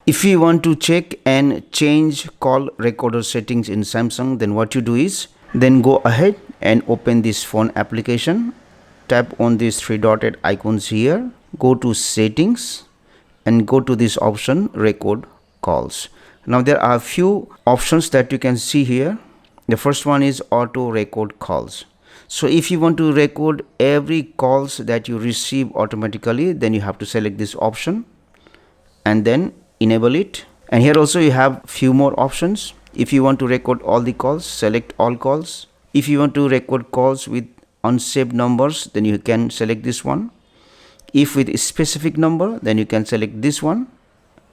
If you want to check and change call recorder settings in Samsung, then what you do is, then go ahead and open this phone application. Tap on these three dotted icons here, go to settings and go to this option record calls. Now there are a few options that you can see here. The first one is auto record calls. So if you want to record every calls that you receive automatically, then you have to select this option and then enable it. And here also you have few more options. If you want to record all the calls, select all calls. If you want to record calls with unsaved numbers, then you can select this one. If with a specific number, then you can select this one.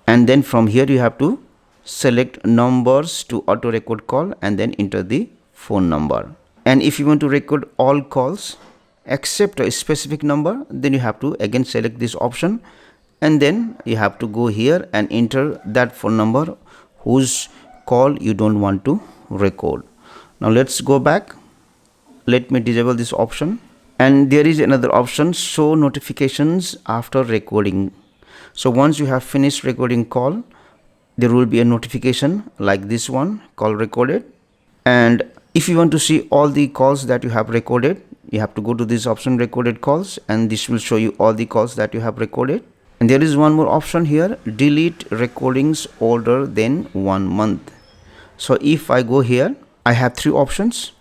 And then from here you have to select numbers to auto record call and then enter the phone number. And if you want to record all calls except a specific number, then you have to again select this option and then you have to go here and enter that phone number whose call you don't want to record. Now let's go back. Let me disable this option. And there is another option, show notifications after recording. So once you have finished recording call, there will be a notification like this one, call recorded. And if you want to see all the calls that you have recorded, you have to go to this option recorded calls, and this will show you all the calls that you have recorded. And there is one more option here, delete recordings older than 1 month. So if I go here, I have three options.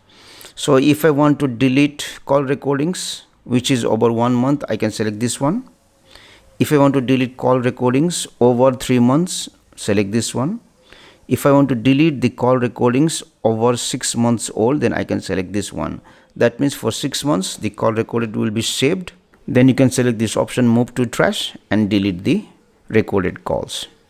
So if I want to delete call recordings which is over 1 month, I can select this one. If I want to delete call recordings over 3 months, select this one. If I want to delete the call recordings over 6 months old, then I can select this one. That means for 6 months the call recorded will be saved. Then you can select this option, move to trash, and delete the recorded calls.